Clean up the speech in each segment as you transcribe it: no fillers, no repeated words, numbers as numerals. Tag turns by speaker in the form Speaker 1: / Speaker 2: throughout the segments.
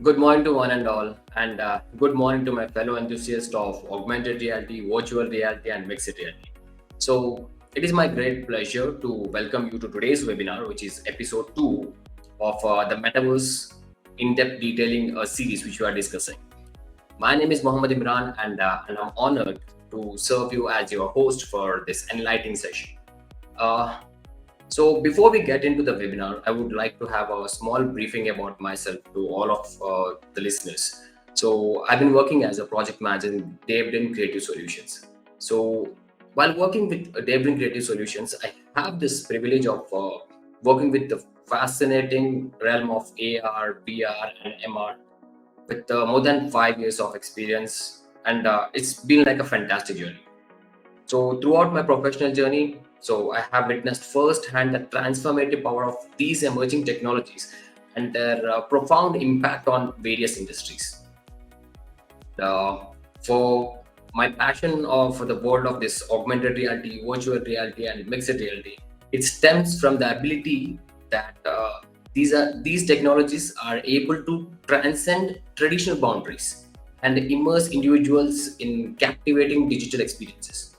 Speaker 1: Good morning to one and all, and good morning to my fellow enthusiasts of augmented reality, virtual reality, and mixed reality. So, it is my great pleasure to welcome you to today's webinar, which is episode 2 of the Metaverse in depth detailing series which we are discussing. My name is Mohammed Imran, and I'm honored to serve you as your host for this enlightening session. Uh, so before we get into the webinar, I would like to have a small briefing about myself to all of the listeners. So I've been working as a project manager in Devdin Creative Solutions. So while working with Devdin Creative Solutions, I have this privilege of working with the fascinating realm of AR, VR, and MR with more than 5 years of experience, and it's been like a fantastic journey. So throughout my professional journey, so I have witnessed firsthand the transformative power of these emerging technologies and their profound impact on various industries. Uh, for my passion for the world of this augmented reality, virtual reality, and mixed reality, it stems from the ability that these technologies are able to transcend traditional boundaries and immerse individuals in captivating digital experiences.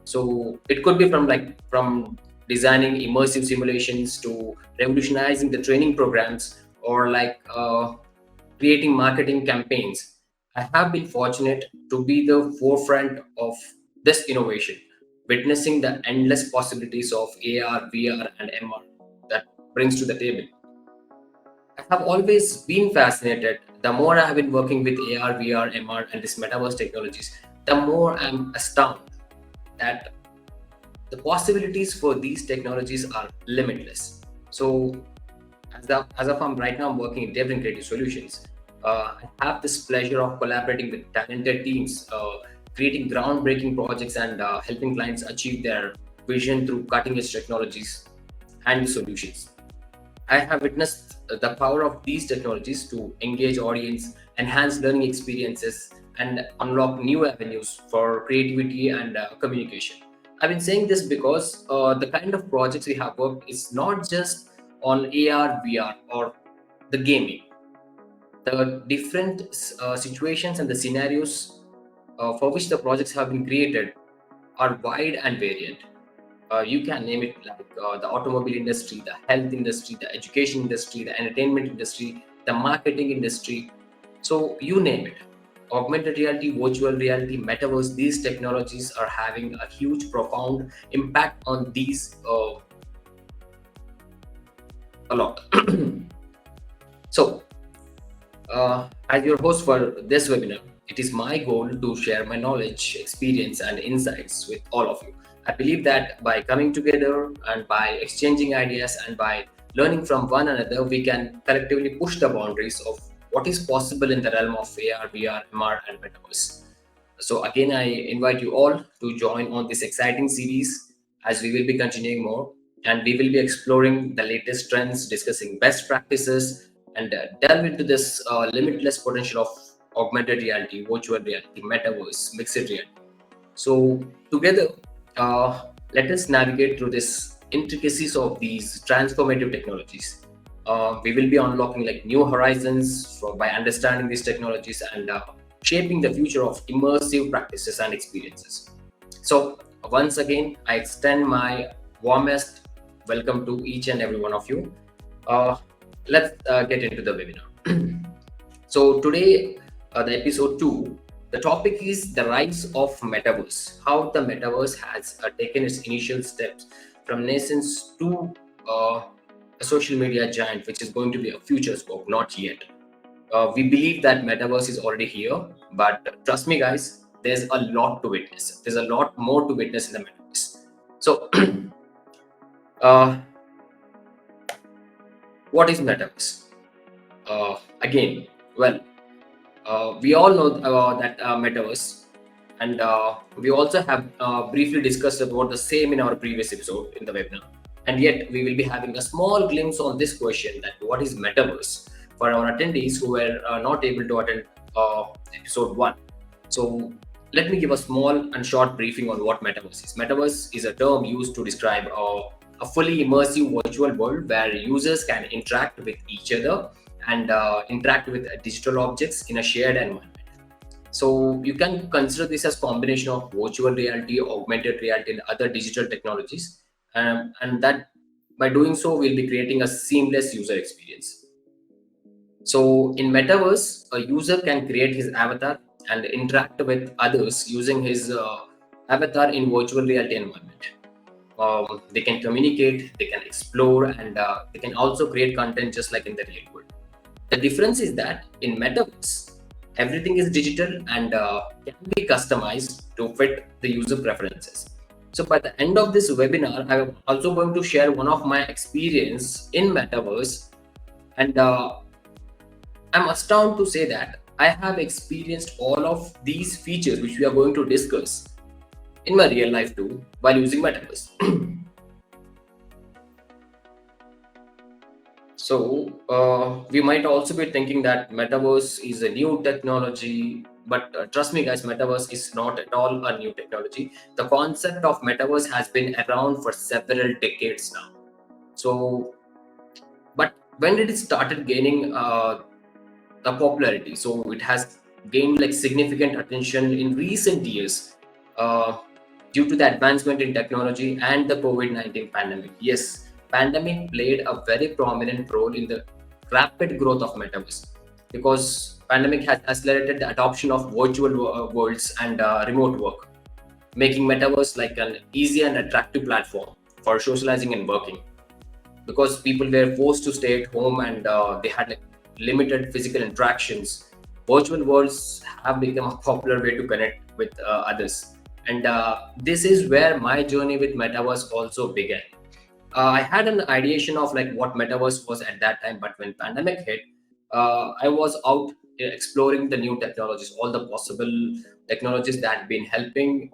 Speaker 1: So it could be from designing immersive simulations to revolutionizing the training programs, or creating marketing campaigns. I have been fortunate to be the forefront of this innovation, witnessing the endless possibilities of AR, VR, and MR that brings to the table. I have always been fascinated. The more I have been working with AR, VR, MR, and this metaverse technologies, the more I'm astounded that the possibilities for these technologies are limitless. So, as of I'm right now, I'm working in Devon Creative Solutions. I have this pleasure of collaborating with talented teams, creating groundbreaking projects, and helping clients achieve their vision through cutting edge technologies and solutions. I have witnessed the power of these technologies to engage audience, enhance learning experiences, and unlock new avenues for creativity and communication. I've been saying this because the kind of projects we have worked is not just on AR, VR, or the gaming. The different situations and the scenarios for which the projects have been created are wide and varied. You can name it like the automobile industry, the health industry, the education industry, the entertainment industry, the marketing industry. So you name it. Augmented reality, virtual reality, metaverse, these technologies are having a huge, profound impact on these a lot. So, as your host for this webinar, it is my goal to share my knowledge, experience, and insights with all of you. I believe that by coming together and by exchanging ideas and by learning from one another, we can collectively push the boundaries of what is possible in the realm of AR, VR, MR, and metaverse. So, again, I invite you all to join on this exciting series as we will be continuing more, and we will be exploring the latest trends, discussing best practices, and delve into this limitless potential of augmented reality, virtual reality, metaverse, mixed reality. So together, let us navigate through this intricacies of these transformative technologies. We will be unlocking like new horizons by understanding these technologies and shaping the future of immersive practices and experiences. So once again, I extend my warmest welcome to each and every one of you. Uh, let's get into the webinar. So today, the episode 2, the topic is the rise of metaverse, how the metaverse has taken its initial steps from nascence to a social media giant, which is going to be a future scope, not yet. We believe that metaverse is already here, but trust me, guys, there's a lot to witness. There's a lot more to witness in the metaverse. So, uh, what is metaverse? Again, well, we all know that metaverse, and we also have briefly discussed about the same in our previous episode in the webinar. And yet, we will be having a small glimpse on this question, that what is metaverse, for our attendees who were not able to attend episode 1. So, let me give a small and short briefing on what metaverse is. Metaverse is a term used to describe a fully immersive virtual world where users can interact with each other and interact with digital objects in a shared environment. So you can consider this as combination of virtual reality, augmented reality, and other digital technologies, and that by doing so, we'll be creating a seamless user experience. So in Metaverse, a user can create his avatar and interact with others using his avatar in virtual reality environment. They can communicate, they can explore, and they can also create content just like in the real world. The difference is that in Metaverse, everything is digital and can be customized to fit the user preferences. So by the end of this webinar, I'm also going to share one of my experience in Metaverse, and I'm astounded to say that I have experienced all of these features which we are going to discuss in my real life too while using Metaverse. So we might also be thinking that Metaverse is a new technology, but trust me guys, Metaverse is not at all a new technology. The concept of Metaverse has been around for several decades now. So, but when did it started gaining the popularity? So it has gained like significant attention in recent years due to the advancement in technology and the COVID-19 pandemic. Yes, pandemic played a very prominent role in the rapid growth of Metaverse, because pandemic has accelerated the adoption of virtual worlds and remote work, making Metaverse like an easy and attractive platform for socializing and working, because people were forced to stay at home and they had like limited physical interactions. Virtual worlds have become a popular way to connect with others, and this is where my journey with Metaverse also began. I had an ideation of like what Metaverse was at that time, but when pandemic hit, I was out exploring the new technologies, all the possible technologies that have been helping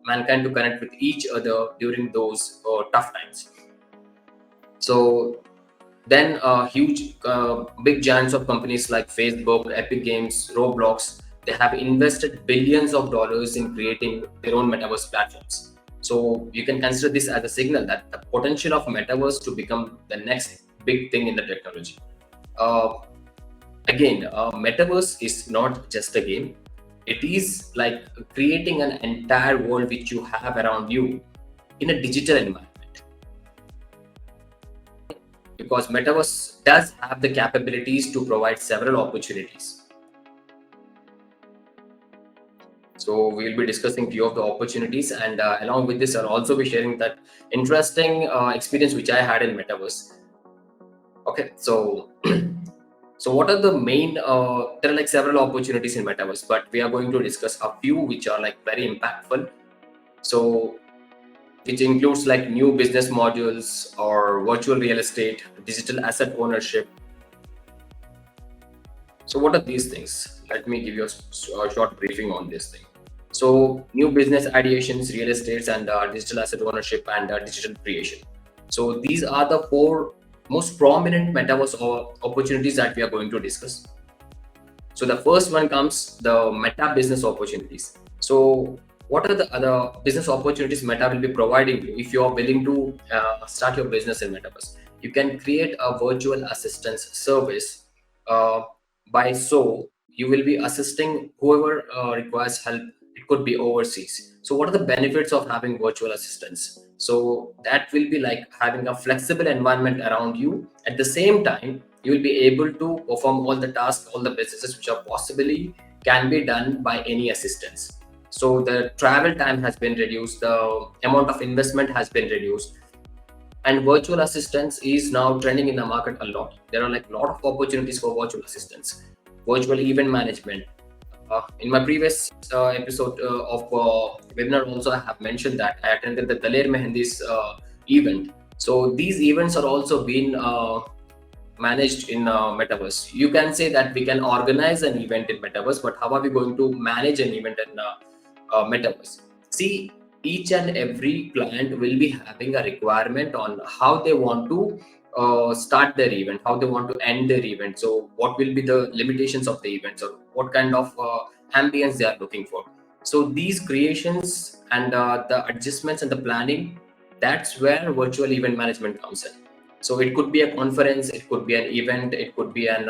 Speaker 1: mankind to connect with each other during those tough times. So then huge big giants of companies like Facebook, Epic Games, Roblox, they have invested billions of dollars in creating their own metaverse platforms. So you can consider this as a signal that the potential of metaverse to become the next big thing in the technology. uh, Again, metaverse is not just a game. It is like creating an entire world which you have around you in a digital environment, because metaverse does have the capabilities to provide several opportunities. So we'll be discussing few of the opportunities, and along with this, I'll also be sharing that interesting experience which I had in metaverse. Okay, so so what are the main? There are like several opportunities in metaverse, but we are going to discuss a few which are like very impactful. So which includes like new business modules or virtual real estate, digital asset ownership. So what are these things? Let me give you a short briefing on this thing. So new business ideations, real estates, and digital asset ownership and digital creation. So these are the four most prominent metaverse opportunities that we are going to discuss. So the first one comes the meta business opportunities. So what are the other business opportunities Meta will be providing you if you are willing to start your business in Metaverse? You can create a virtual assistance service. Uh, by so, you will be assisting whoever requires help. It could be overseas. So what are the benefits of having virtual assistants? So that will be like having a flexible environment around you. At the same time, you will be able to perform all the tasks, all the businesses which are possibly can be done by any assistance. So the travel time has been reduced, the amount of investment has been reduced, and virtual assistance is now trending in the market a lot. There are like a lot of opportunities for virtual assistance, virtual event management. In my previous episode of webinar, also I have mentioned that I attended the Daler Mehendi's event. So these events are also being managed in Metaverse. You can say that we can organize an event in Metaverse, but how are we going to manage an event in Metaverse? See, each and every client will be having a requirement on how they want to start their event, how they want to end their event. So what will be the limitations of the event, or what kind of ambience they are looking for. So these creations and the adjustments and the planning, that's where virtual event management comes in. So it could be a conference, it could be an event, it could be an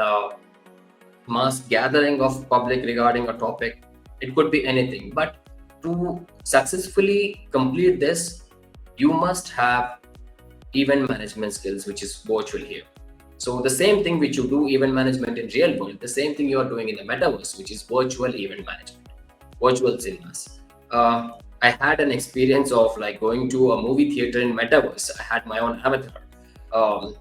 Speaker 1: mass gathering of public regarding a topic, it could be anything. But to successfully complete this, you must have event management skills, which is virtual here. So the same thing which you do event management in real world, the same thing you are doing in the metaverse, which is virtual event management, virtual cinemas. I had an experience of like going to a movie theater in metaverse. I had my own avatar. I'll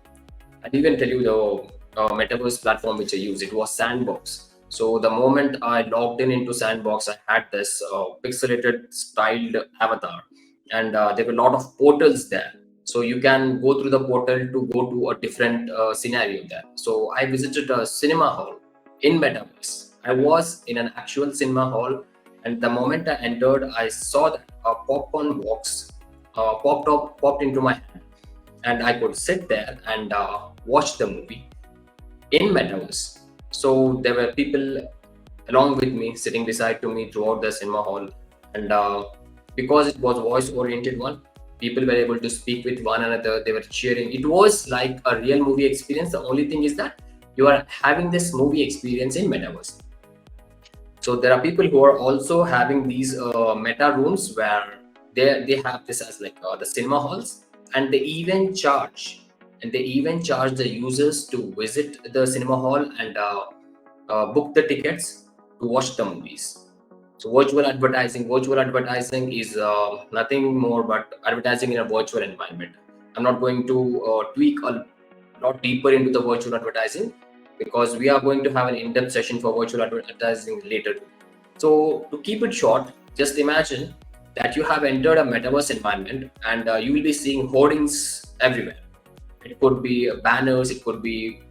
Speaker 1: even tell you the metaverse platform which I use. It was Sandbox. So the moment I logged in into Sandbox, I had this pixelated styled avatar, and there were a lot of portals there. So you can go through the portal to go to a different scenario there. So I visited a cinema hall in metaverse. I was in an actual cinema hall, and the moment I entered, I saw that a popcorn box popped into my hand, and I could sit there and watch the movie in metaverse. So there were people along with me, sitting beside to me throughout the cinema hall, and because it was voice oriented one, people were able to speak with one another. They were cheering. It was like a real movie experience. The only thing is that you are having this movie experience in metaverse. So there are people who are also having these meta rooms where they have this as like the cinema halls, and they even charge the users to visit the cinema hall and book the tickets to watch the movies. So virtual advertising is nothing more but advertising in a virtual environment. I'm not going to tweak a lot deeper into the virtual advertising, because we are going to have an in-depth session for virtual advertising later. So to keep it short, just imagine that you have entered a metaverse environment, and you will be seeing hoardings everywhere. It could be banners, it could be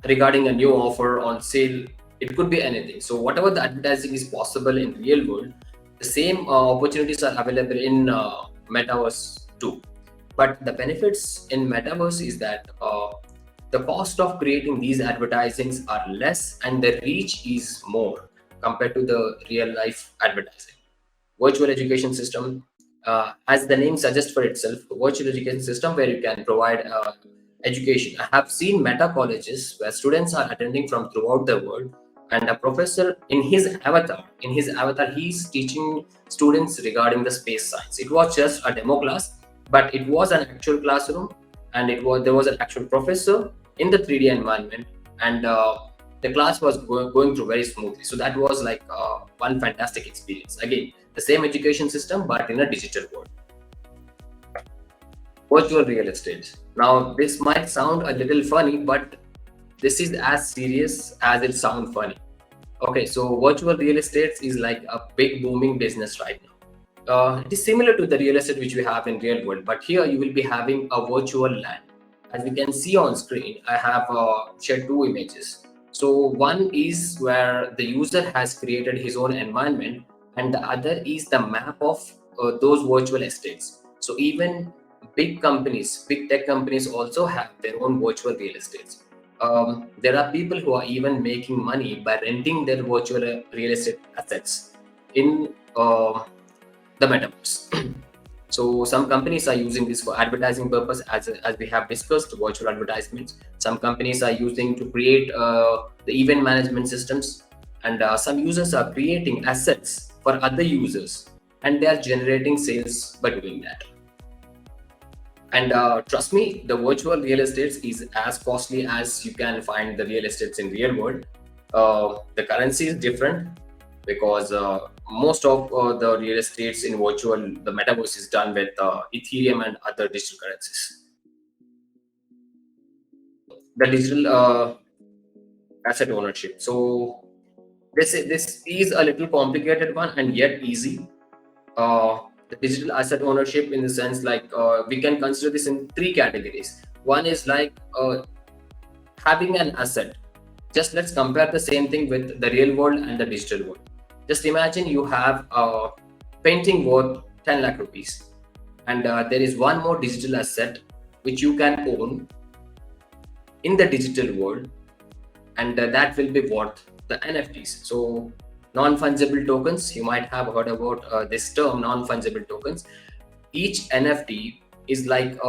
Speaker 1: regarding a new offer on sale, it could be anything. So whatever the advertising is possible in real world, the same opportunities are available in metaverse too. But the benefits in metaverse is that the cost of creating these advertisings are less, and the reach is more compared to the real life advertising. Virtual education system, as the name suggests for itself, virtual education system where you can provide education. I have seen meta colleges where students are attending from throughout the world, and a professor in his avatar, he's teaching students regarding the space science. It was just a demo class, but it was an actual classroom, and there was an actual professor in the 3D environment, and the class was going through very smoothly. So that was like one fantastic experience. Again, the same education system, but in a digital world. Virtual real estate. Now, this might sound a little funny, but this is as serious as it sounds funny. Okay, so virtual real estate is like a big booming business right now. It is similar to the real estate which we have in real world, but here you will be having a virtual land. As we can see on screen, I have shared two images. So one is where the user has created his own environment, and the other is the map of those virtual estates. So even big tech companies also have their own virtual real estates. There are people who are even making money by renting their virtual real estate assets in the metaverse. So some companies are using this for advertising purpose, as we have discussed, virtual advertisements. Some companies are using to create the event management systems, and some users are creating assets for other users, and they are generating sales by doing that. And trust me, the virtual real estate is as costly as you can find the real estates in real world. The currency is different, because most of the real estates in the metaverse is done with Ethereum and other digital currencies. The digital asset ownership. So this is a little complicated one, and yet easy. The digital asset ownership, in the sense like we can consider this in three categories. One is like having an asset. Just let's compare the same thing with the real world and the digital world. Just imagine you have a painting worth 10 lakh rupees, and there is one more digital asset which you can own in the digital world, and that will be worth the NFTs. So non-fungible tokens, you might have heard about this term, non-fungible tokens. Each NFT is like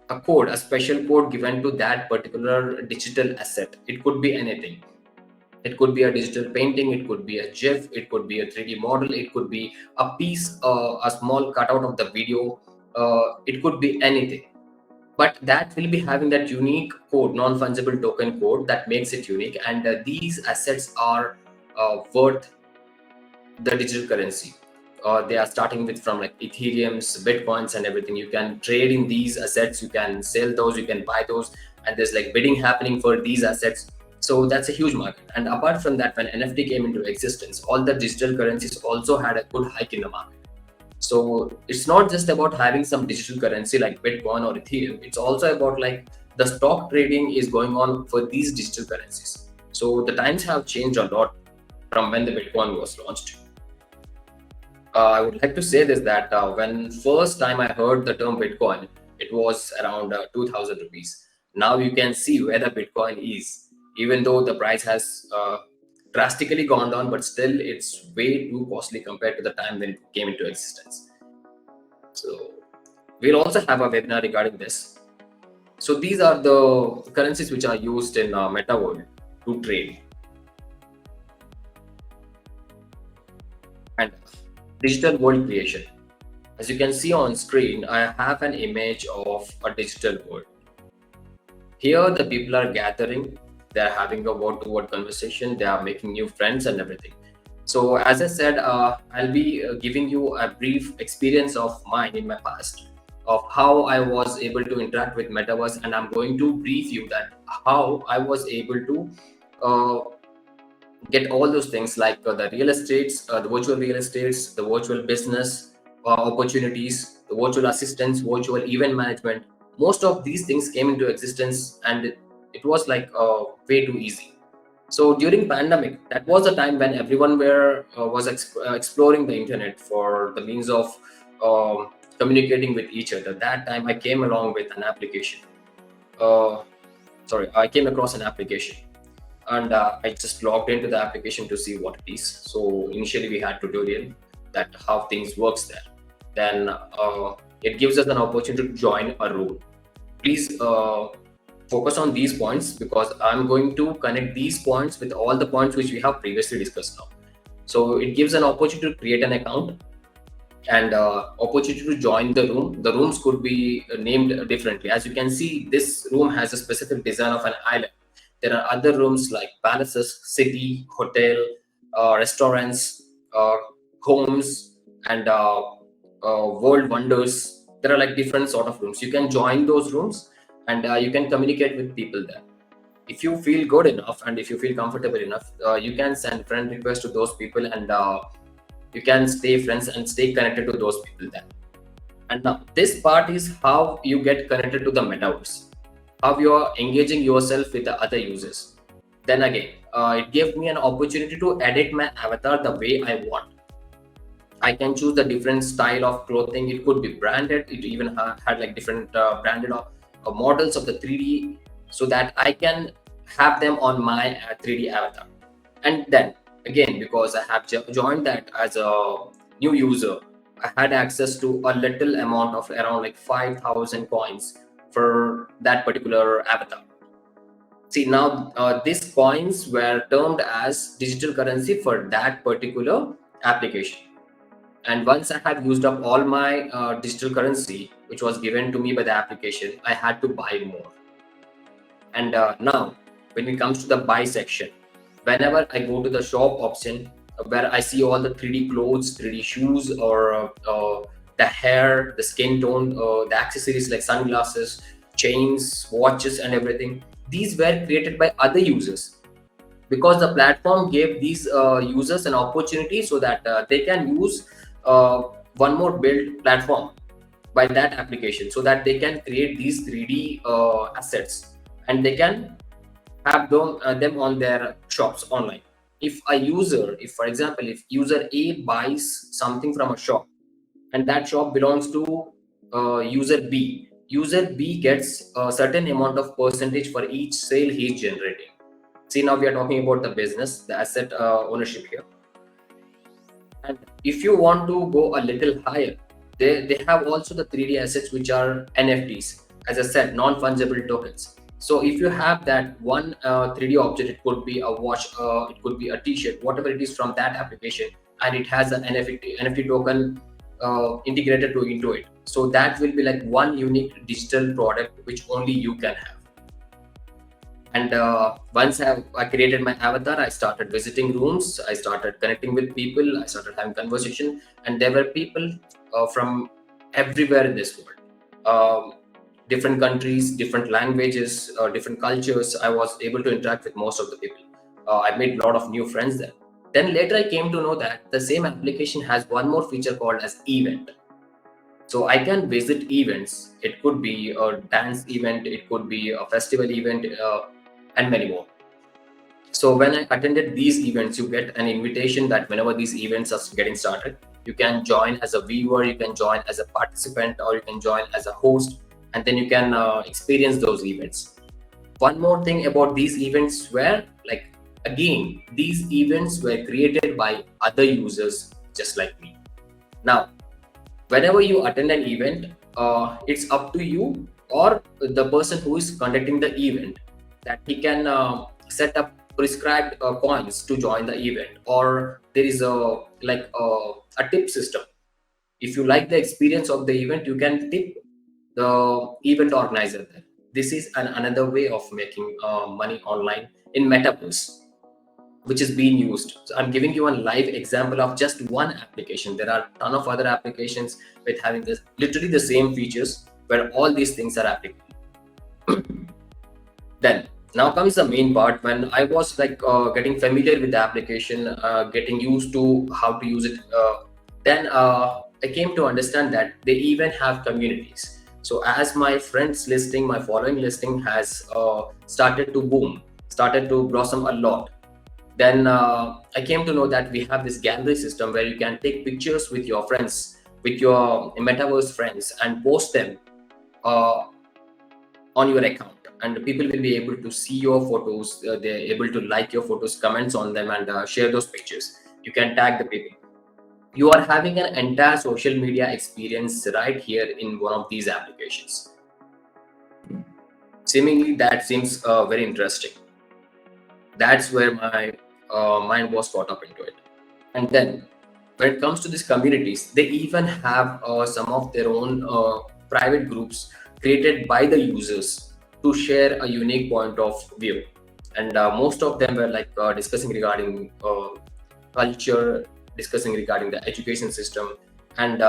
Speaker 1: a code, a special code given to that particular digital asset. It could be anything. It could be a digital painting, it could be a GIF, it could be a 3D model, it could be a piece, a small cutout of the video, it could be anything. But that will be having that unique code, non-fungible token code that makes it unique. And these assets are worth the digital currency. They are starting with from like Ethereums, Bitcoins, and everything. You can trade in these assets, you can sell those, you can buy those, and there's like bidding happening for these assets. So that's a huge market. And apart from that, when NFT came into existence, all the digital currencies also had a good hike in the market. So it's not just about having some digital currency like Bitcoin or Ethereum. It's also about like the stock trading is going on for these digital currencies. So the times have changed a lot from when the Bitcoin was launched. I would like to say this, that when first time I heard the term Bitcoin, it was around 2000 rupees. Now you can see where the Bitcoin is, even though the price has drastically gone down, but still it's way too costly compared to the time when it came into existence. So we'll also have a webinar regarding this. So these are the currencies which are used in meta world to trade. And digital world creation. As you can see on screen, I have an image of a digital world. Here the people are gathering, they're having a word-to-word conversation, they are making new friends and everything. So as I said, I'll be giving you a brief experience of mine in my past, of how I was able to interact with Metaverse, and I'm going to brief you that how I was able to uh, get all those things like the real estates, the virtual real estates, the virtual business opportunities, the virtual assistants, virtual event management. Most of these things came into existence, and it was like way too easy. So during pandemic, that was a time when everyone was exploring the internet for the means of communicating with each other. That time I came along with an application. Uh, I came across an application, and I just logged into the application to see what it is. So initially we had tutorial that how things works there. Then it gives us an opportunity to join a room. Please focus on these points, because I'm going to connect these points with all the points which we have previously discussed now. So it gives an opportunity to create an account, and opportunity to join the room. The rooms could be named differently. As you can see, this room has a specific design of an island. There are other rooms like palaces, city, hotel, restaurants, uh, homes, and world wonders. There are like different sort of rooms. You can join those rooms, and you can communicate with people there. If you feel good enough and if you feel comfortable enough, you can send friend requests to those people, and you can stay friends and stay connected to those people there. And now this part is how you get connected to the metaverse, how you are engaging yourself with the other users. Then again, it gave me an opportunity to edit my avatar the way I want. I can choose the different style of clothing. It could be branded. It even had like different branded models of the 3D, so that I can have them on my 3D avatar. And then again, because I have joined that as a new user, I had access to a little amount of around like 5,000 coins for that particular avatar. See, now these coins were termed as digital currency for that particular application. And once I had used up all my digital currency, which was given to me by the application, I had to buy more. And now, when it comes to the buy section, whenever I go to the shop option, where I see all the 3D clothes, 3D shoes, or the hair, the skin tone, the accessories like sunglasses, chains, watches, and everything, these were created by other users, because the platform gave these users an opportunity so that they can use uh, one more build platform by that application, so that they can create these 3D assets, and they can have them on their shops online. If a user, if for example, if user A buys something from a shop, and that shop belongs to user B gets a certain amount of percentage for each sale he's generating. See, now we are talking about the business, the asset ownership here. And if you want to go a little higher, they have also the 3D assets, which are NFTs. as I said, non-fungible tokens. So if you have that one 3D object, it could be a watch, it could be a t-shirt, whatever it is from that application, and it has an NFT token integrated into it. So that will be like one unique digital product which only you can have. And once I created my avatar, I started visiting rooms, I started connecting with people, I started having conversation, and there were people from everywhere in this world. Different countries, different languages, different cultures. I was able to interact with most of the people. I made a lot of new friends there. Then later I came to know that the same application has one more feature called as event. So I can visit events. It could be a dance event, it could be a festival event, and many more. So when I attended these events, you get an invitation that whenever these events are getting started, you can join as a viewer, you can join as a participant, or you can join as a host, and then you can experience those events. One more thing about these events were like, again, these events were created by other users just like me. Now, whenever you attend an event, it's up to you or the person who is conducting the event that he can set up prescribed coins to join the event, or there is a tip system. If you like the experience of the event, you can tip the event organizer there. This is another way of making money online in Metaverse, which is being used. So I'm giving you a live example of just one application. There are a ton of other applications with having this literally the same features where all these things are applicable. Then now comes the main part. When I was like getting familiar with the application, getting used to how to use it, then I came to understand that they even have communities. So as my friends listing, my following listing has started to boom, started to blossom a lot, then I came to know that we have this gallery system where you can take pictures with your friends, with your metaverse friends, and post them on your account, and people will be able to see your photos. They're able to like your photos, comments on them, and share those pictures. You can tag the people. You are having an entire social media experience right here in one of these applications. Seemingly that seems very interesting. That's where my mind was caught up into it. And then when it comes to these communities, they even have some of their own private groups created by the users to share a unique point of view. And most of them were like discussing regarding culture, discussing regarding the education system, and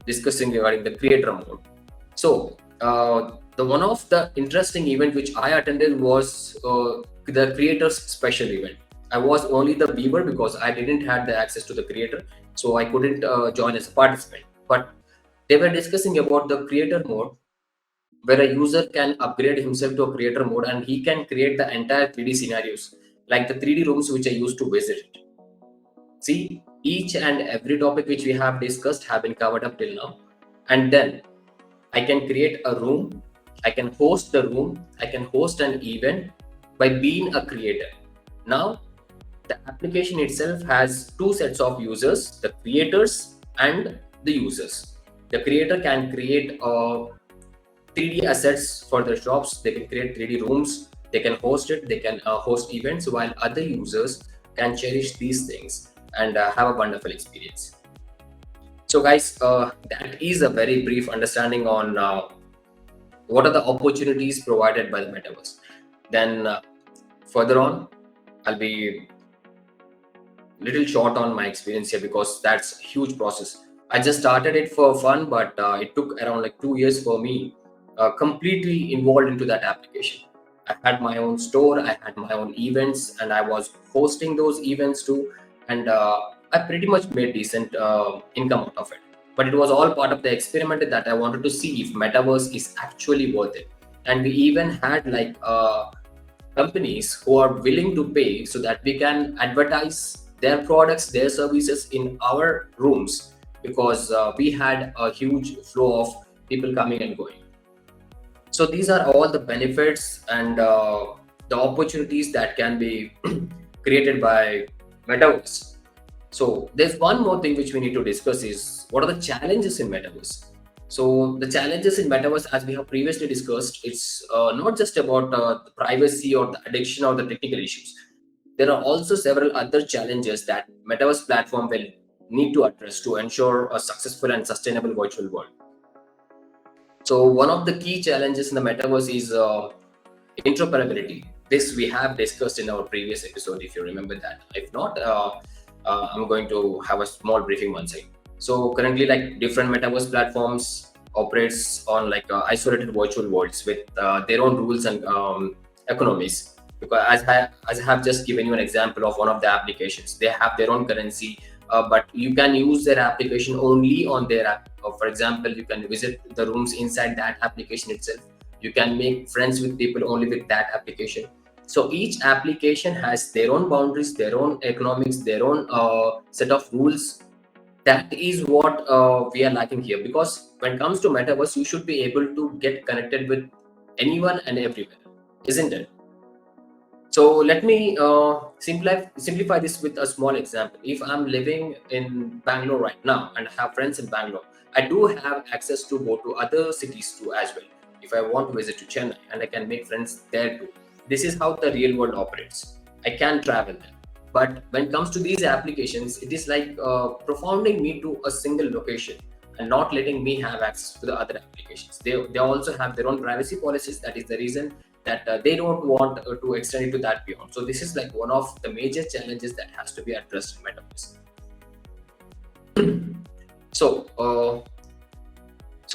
Speaker 1: discussing regarding the creator mode. So the one of the interesting event which I attended was the creators special event. I was only the viewer because I didn't have the access to the creator, so I couldn't join as a participant. But they were discussing about the creator mode, where a user can upgrade himself to a creator mode and he can create the entire 3D scenarios, like the 3D rooms which I used to visit. See, each and every topic which we have discussed have been covered up till now. And then I can create a room, I can host the room, I can host an event by being a creator. Now, the application itself has two sets of users, the creators and the users. The creator can create 3D assets for their shops, they can create 3D rooms, they can host it, they can host events, while other users can cherish these things and have a wonderful experience. So guys, that is a very brief understanding on what are the opportunities provided by the metaverse. Then further on, I'll be little short on my experience here because that's a huge process. I just started it for fun, but it took around like 2 years for me completely involved into that application. I had my own store, I had my own events, and I was hosting those events too. And I pretty much made decent income out of it. But it was all part of the experiment that I wanted to see if metaverse is actually worth it. And we even had like companies who are willing to pay so that we can advertise their products, their services in our rooms, because we had a huge flow of people coming and going. So these are all the benefits and the opportunities that can be created by metaverse. So there's one more thing which we need to discuss is what are the challenges in metaverse. So the challenges in metaverse, as we have previously discussed, it's not just about the privacy or the addiction or the technical issues. There are also several other challenges that metaverse platform will need to address to ensure a successful and sustainable virtual world. So one of the key challenges in the metaverse is interoperability. This we have discussed in our previous episode, if you remember that. If not, I'm going to have a small briefing once again. So currently, like different metaverse platforms operates on like isolated virtual worlds with their own rules and economies. Because as I have just given you an example of one of the applications, they have their own currency, but you can use their application only on their app. For example, you can visit the rooms inside that application itself. You can make friends with people only with that application. So each application has their own boundaries, their own economics, their own set of rules. That is what we are lacking here, because when it comes to metaverse, you should be able to get connected with anyone and everywhere, isn't it? So let me simplify this with a small example. If I'm living in Bangalore right now and have friends in Bangalore, I do have access to go to other cities too as well. If I want to visit to Chennai, and I can make friends there too. This is how the real world operates. I can travel there. But when it comes to these applications, it is like profounding me to a single location and not letting me have access to the other applications. They also have their own privacy policies. That is the reason that they don't want to extend it to that beyond. So this is like one of the major challenges that has to be addressed in metaverse. So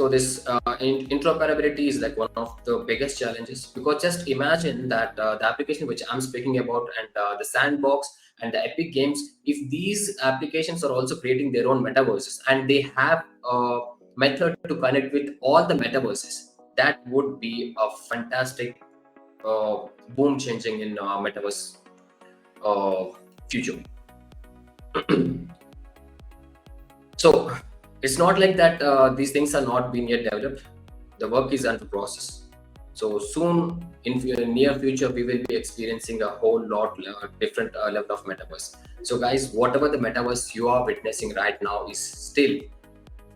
Speaker 1: this interoperability is like one of the biggest challenges, because just imagine that the application which I'm speaking about and the sandbox and the epic games, if these applications are also creating their own metaverses and they have a method to connect with all the metaverses, that would be a fantastic boom changing in metaverse future. So it's not like that these things are not being yet developed. The work is under process. So soon in near future, we will be experiencing a whole lot different level of metaverse. So guys, whatever the metaverse you are witnessing right now is still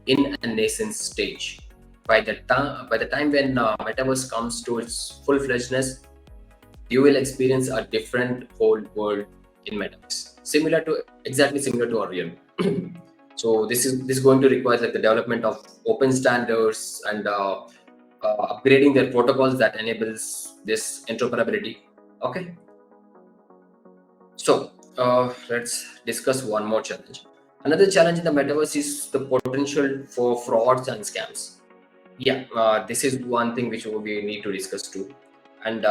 Speaker 1: in a nascent stage. By the time when metaverse comes to its full-fledgedness, you will experience a different whole world in metaverse, exactly similar to our real. So this is going to require like the development of open standards and upgrading their protocols that enables this interoperability. Okay, so let's discuss one more challenge. Another challenge in the metaverse is the potential for frauds and scams. Yeah, this is one thing which we need to discuss too. And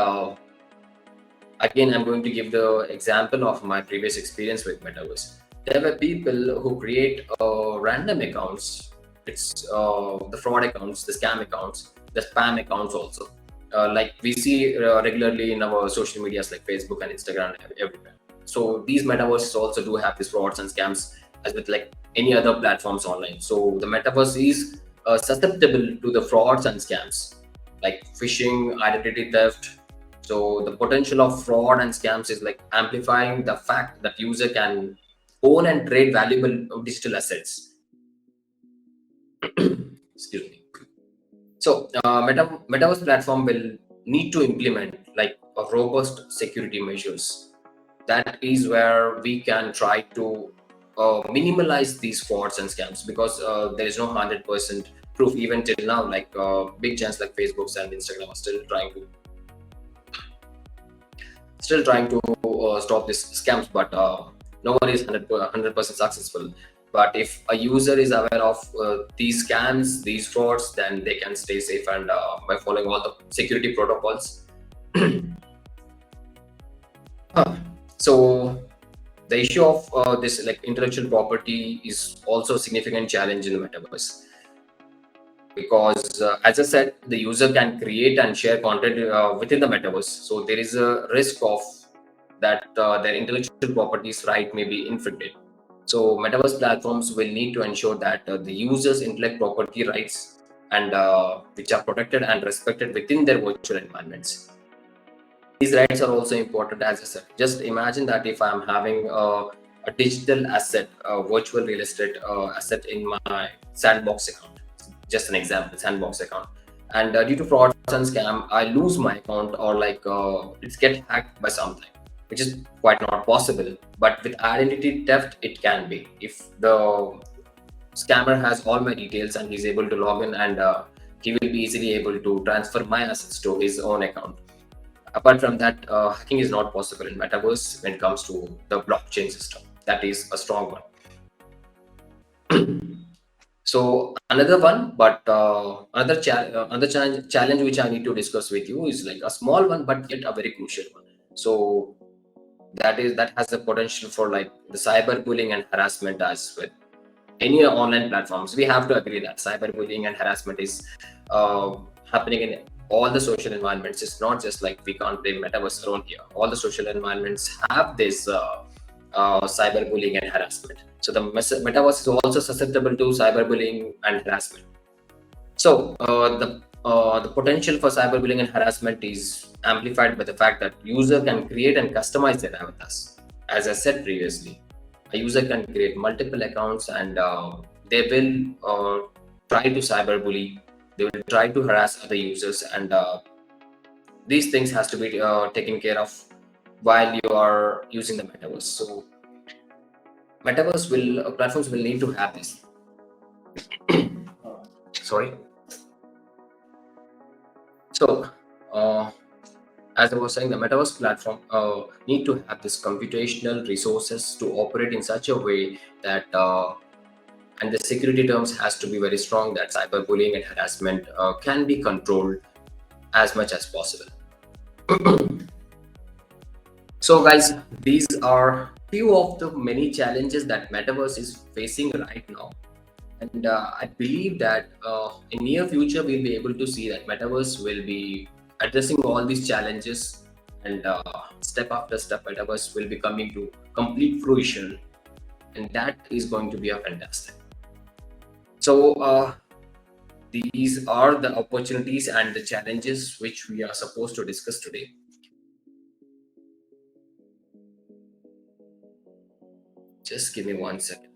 Speaker 1: again, I'm going to give the example of my previous experience with metaverse. There were people who create random accounts. It's the fraud accounts, the scam accounts, the spam accounts also. Like we see regularly in our social medias like Facebook and Instagram and everywhere. So these metaverses also do have these frauds and scams as with like any other platforms online. So the metaverse is susceptible to the frauds and scams like phishing, identity theft. So the potential of fraud and scams is like amplifying the fact that user can own and trade valuable digital assets. Excuse me. So metaverse platform will need to implement like a robust security measures. That is where we can try to minimize these frauds and scams, because there is no 100% proof even till now. Like big giants like Facebooks and Instagram are still trying to stop these scams, but no one is 100% successful. But if a user is aware of these scams, these frauds, then they can stay safe and by following all the security protocols. So the issue of this like intellectual property is also a significant challenge in the metaverse, because as I said, the user can create and share content within the metaverse. So there is a risk of that their intellectual properties right may be infringed. So metaverse platforms will need to ensure that the users' intellectual property rights and which are protected and respected within their virtual environments. These rights are also important, as I said. Just imagine that if I'm having a digital asset, a virtual real estate asset in my sandbox account, just an example, sandbox account. And due to frauds and scam, I lose my account, or it's get hacked by something, which is quite not possible. But with identity theft, it can be. If the scammer has all my details and he's able to log in, and he will be easily able to transfer my assets to his own account. Apart from that, hacking is not possible in metaverse when it comes to the blockchain system. That is a strong one. So another one, but challenge which I need to discuss with you is like a small one, but yet a very crucial one. So that has the potential for like the cyberbullying and harassment as well. Any online platforms, we have to agree that cyberbullying and harassment is happening in all the social environments. It's not just like we can't blame metaverse alone here. All the social environments have this cyberbullying and harassment. So the metaverse is also susceptible to cyberbullying and harassment. So the potential for cyberbullying and harassment is amplified by the fact that user can create and customize their avatars. As I said previously, a user can create multiple accounts, and they will try to cyberbully. They will try to harass other users, and these things has to be taken care of while you are using the metaverse. So metaverse will platforms will need to have this. Sorry. So as I was saying, the metaverse platform need to have this computational resources to operate in such a way that and the security terms has to be very strong, that cyberbullying and harassment can be controlled as much as possible. So guys, these are few of the many challenges that metaverse is facing right now, and I believe that in near future we'll be able to see that metaverse will be addressing all these challenges, and step after step metaverse will be coming to complete fruition, and that is going to be a fantastic. So these are the opportunities and the challenges which we are supposed to discuss today. Just give me 1 second.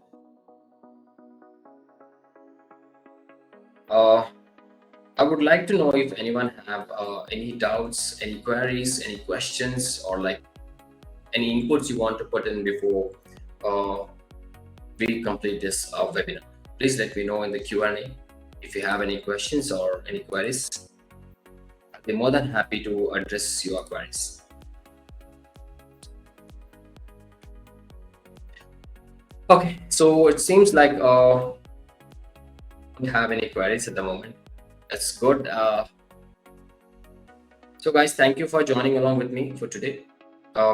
Speaker 1: I would like to know if anyone have any doubts, any queries, any questions, or like any inputs you want to put in before we complete this webinar. Please let me know in the Q&A if you have any questions or any queries. I'll be more than happy to address your queries. Okay, so it seems like don't have any queries at the moment. That's good. So guys, thank you for joining along with me for today.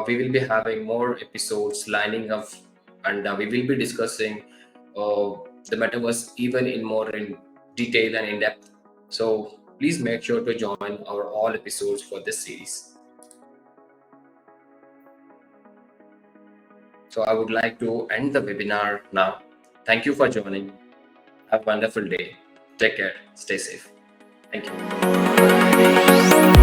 Speaker 1: We will be having more episodes lining up, and we will be discussing the metaverse even in more in detail and in depth. So please make sure to join our all episodes for this series. So I would like to end the webinar now. Thank you for joining. Have a wonderful day. Take care. Stay safe. Thank you.